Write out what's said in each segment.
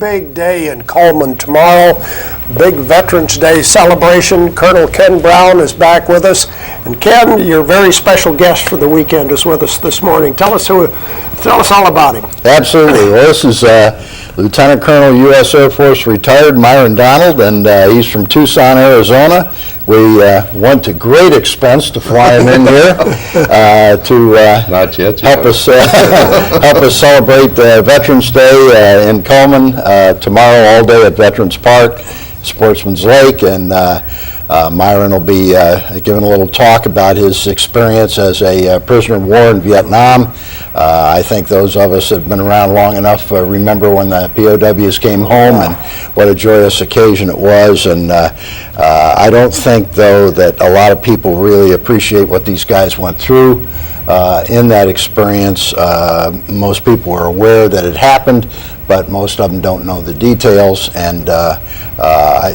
Big day in Coleman tomorrow. Big Veterans Day celebration. Colonel Ken Brown is back with us. And Ken, your very special guest for the weekend is with us this morning. Tell us all about him. Absolutely. Well, this is Lieutenant Colonel U.S. Air Force retired Myron Donald, and he's from Tucson, Arizona. We went to great expense to fly him in here to help us celebrate Veterans Day in Coleman tomorrow all day at Veterans Park, Sportsman's Lake, and Myron will be giving a little talk about his experience as a prisoner of war in Vietnam. I think those of us that have been around long enough remember when the POWs came home and what a joyous occasion it was. And I don't think, though, that a lot of people really appreciate what these guys went through in that experience. Most people are aware that it happened, but most of them don't know the details, and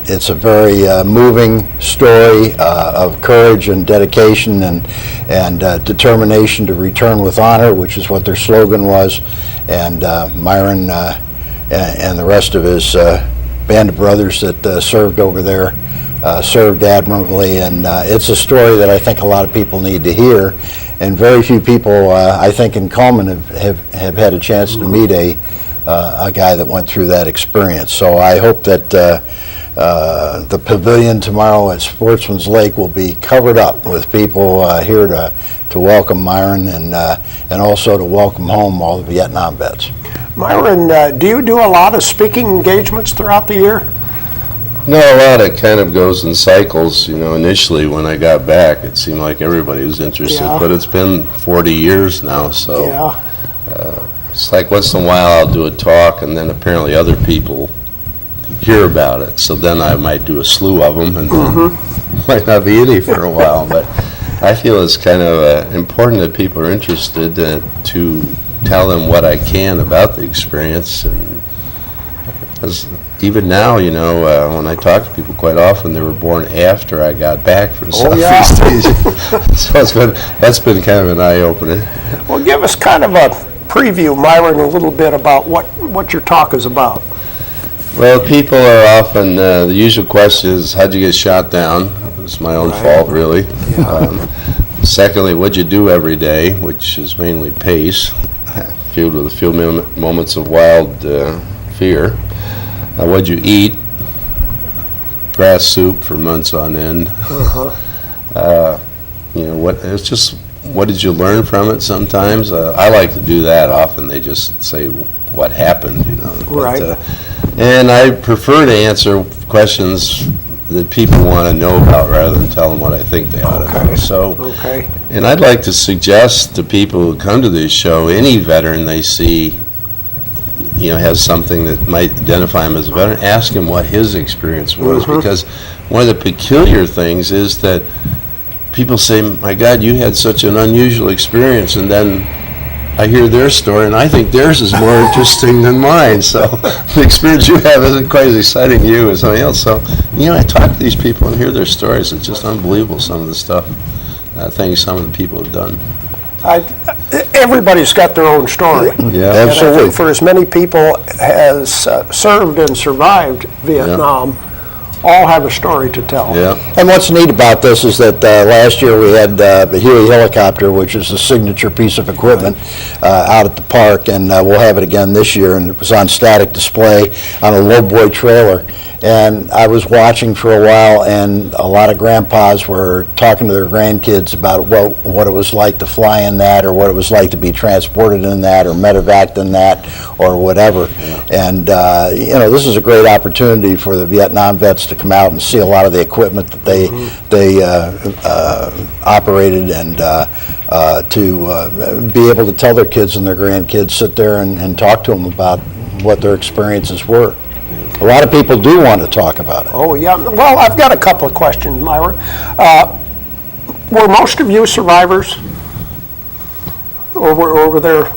it's a very moving story of courage and dedication and determination to return with honor, which is what their slogan was. And Myron and the rest of his band of brothers that served over there served admirably, and it's a story that I think a lot of people need to hear, and very few people, I think, in Coleman have had a chance to meet a guy that went through that experience. So I hope that the pavilion tomorrow at Sportsman's Lake will be covered up with people here to welcome Myron and also to welcome home all the Vietnam vets. Myron, do you do a lot of speaking engagements throughout the year? No, a lot. It kind of goes in cycles. You know, initially when I got back, it seemed like everybody was interested, but it's been 40 years now, so it's like once in a while I'll do a talk, and then apparently other people hear about it. So then I might do a slew of them, and then might not be any for a while. But I feel it's kind of important that people are interested to tell them what I can about the experience. And even now, you know, when I talk to people quite often, they were born after I got back from Southeast Asia. So that's been kind of an eye-opener. Well, give us kind of a preview, Myron, a little bit about what your talk is about. Well, people are often, the usual question is, how'd you get shot down? It was my own fault, really. Secondly, what'd you do every day, which is mainly pace, filled with a few moments of wild fear. What'd you eat? Grass soup for months on end. You know, what did you learn from it sometimes? I like to do that often. They just say what happened, you know. And I prefer to answer questions that people want to know about rather than tell them what I think they ought to know. So, and I'd like to suggest to people who come to this show, any veteran they see, you know, has something that might identify him as a veteran, ask him what his experience was, because one of the peculiar things is that people say, my God, you had such an unusual experience, and then I hear their story, and I think theirs is more interesting than mine. So the experience you have isn't quite as exciting to you as something else. So, you know, I talk to these people and hear their stories. It's just unbelievable, some of the stuff, things some of the people have done. Everybody's got their own story. Absolutely. And I think for as many people as served and survived Vietnam, all have a story to tell. And what's neat about this is that last year we had the Huey helicopter, which is a signature piece of equipment, out at the park, and we'll have it again this year, and it was on static display on a lowboy trailer. And I was watching for a while, and a lot of grandpas were talking to their grandkids about what it was like to fly in that, or what it was like to be transported in that, or medevaced in that, or whatever. And you know, this is a great opportunity for the Vietnam vets to come out and see a lot of the equipment that they operated, and to be able to tell their kids and their grandkids, sit there and talk to them about what their experiences were. A lot of people do want to talk about it. Oh, yeah. Well, I've got a couple of questions, Myron. Were most of you survivors? Or were there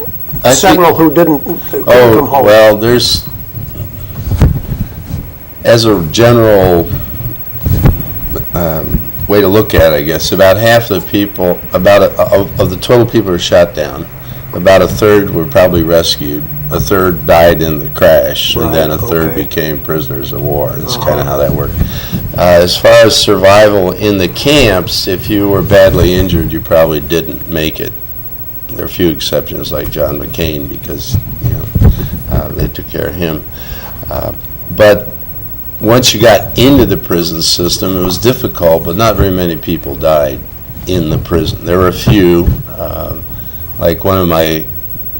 several who didn't come home? Well, there's, as a general way to look at it, I guess, about half the people, of the total people who were shot down, about a third were probably rescued, a third died in the crash, and then a Right, third okay. became prisoners of war. That's kind of how that worked. As far as survival in the camps, if you were badly injured, you probably didn't make it. There are a few exceptions, like John McCain, because they took care of him. But once you got into the prison system, it was difficult, but not very many people died in the prison. There were a few, like one of my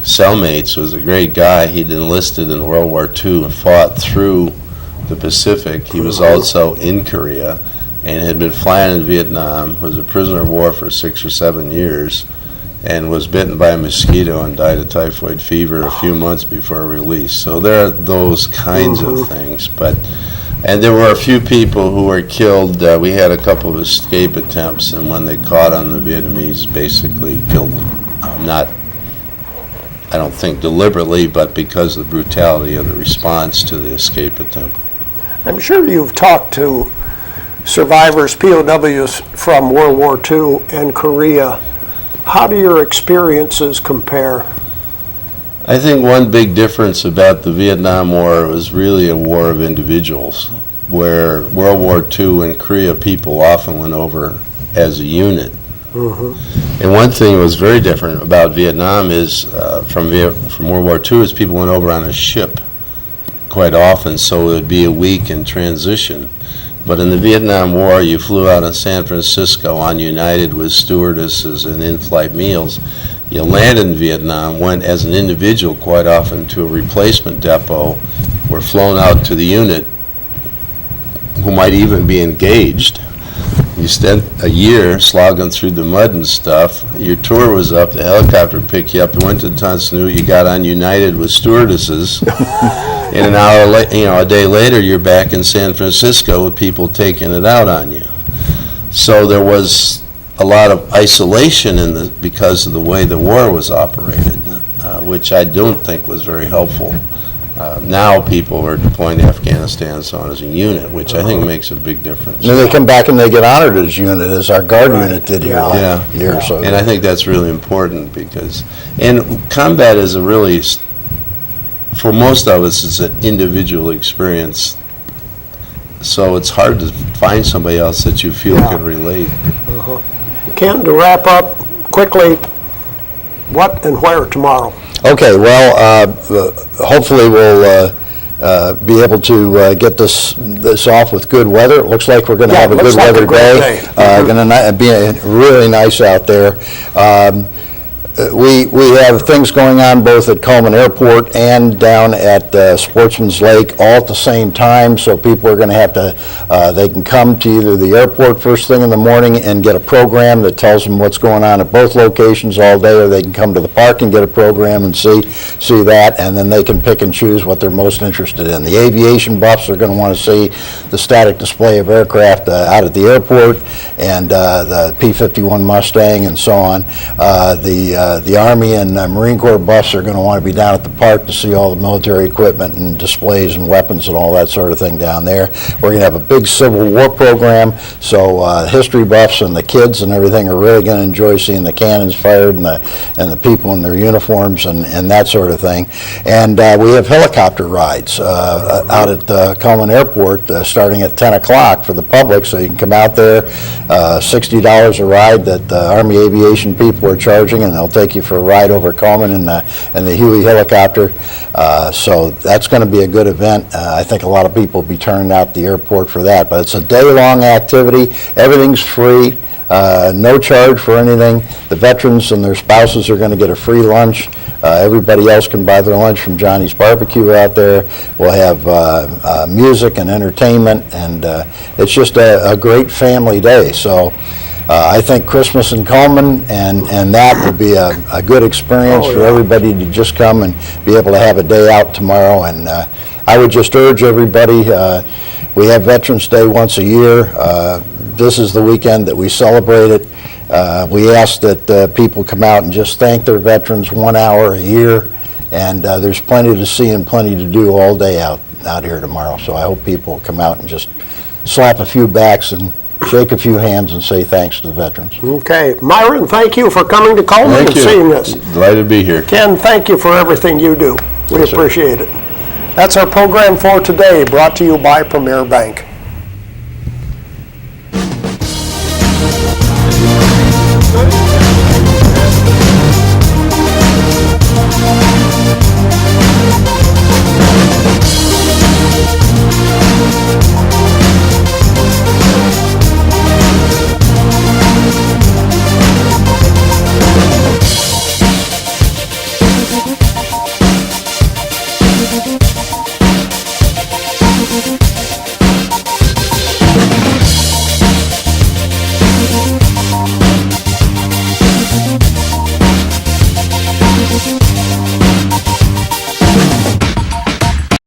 cellmates was a great guy. He'd enlisted in World War II and fought through the Pacific. He was also in Korea and had been flying in Vietnam, was a prisoner of war for 6 or 7 years, and was bitten by a mosquito and died of typhoid fever a few months before release. So there are those kinds of things. And there were a few people who were killed. We had a couple of escape attempts, and when they caught on, the Vietnamese basically killed them. I don't think deliberately, but because of the brutality of the response to the escape attempt. I'm sure you've talked to survivors, POWs from World War II and Korea. How do your experiences compare? I think one big difference about the Vietnam War was really a war of individuals, where World War II and Korea people often went over as a unit. And one thing that was very different about Vietnam is from World War II is people went over on a ship quite often, so it would be a week in transition. But in the Vietnam War, you flew out of San Francisco on United with stewardesses and in-flight meals. You landed in Vietnam, went as an individual quite often to a replacement depot, were flown out to the unit, who might even be engaged. You spent a year slogging through the mud and stuff. Your tour was up, the helicopter picked you up, you went to Tan Son Nhut, you got on United with stewardesses. And an hour a day later, you're back in San Francisco with people taking it out on you. So there was a lot of isolation because of the way the war was operated, which I don't think was very helpful. Now people are deploying to Afghanistan and so on as a unit, which I think makes a big difference. And then they come back and they get honored as unit, as our guard unit did here Yeah. a year or so ago. And I think that's really important and combat is for most of us, it's an individual experience. So it's hard to find somebody else that you feel can relate. Ken, to wrap up quickly, what and where tomorrow? Okay, well, hopefully we'll be able to get this off with good weather. It looks like we're going to have a good weather day. Going to be really nice out there. We have things going on both at Coleman Airport and down at Sportsman's Lake all at the same time, so people are going to have to, they can come to either the airport first thing in the morning and get a program that tells them what's going on at both locations all day, or they can come to the park and get a program and see that, and then they can pick and choose what they're most interested in. The aviation buffs are going to want to see the static display of aircraft out at the airport, and the P-51 Mustang and so on. The Army and Marine Corps buffs are going to want to be down at the park to see all the military equipment and displays and weapons and all that sort of thing down there. We're going to have a big Civil War program, so history buffs and the kids and everything are really going to enjoy seeing the cannons fired and the people in their uniforms and that sort of thing. And we have helicopter rides out at Coleman Airport starting at 10 o'clock for the public, so you can come out there. $60 a ride that the Army aviation people are charging, and they'll take you for a ride over Coleman in the Huey helicopter. So that's going to be a good event. I think a lot of people will be turning out the airport for that. But it's a day-long activity. Everything's free. No charge for anything. The veterans and their spouses are going to get a free lunch. Everybody else can buy their lunch from Johnny's Barbecue out there. We'll have music and entertainment, and it's just a great family day. So I think Christmas in Coleman and that will be a good experience for everybody to just come and be able to have a day out tomorrow. And I would just urge everybody, we have Veterans Day once a year. This is the weekend that we celebrate it. We ask that people come out and just thank their veterans 1 hour a year, and there's plenty to see and plenty to do all day out here tomorrow. So I hope people come out and just slap a few backs and shake a few hands and say thanks to the veterans. Okay. Myron, thank you for coming to Coleman and seeing us. Delighted to be here. Ken, thank you for everything you do. We Yes, sir. appreciate it. That's our program for today, brought to you by Premier Bank.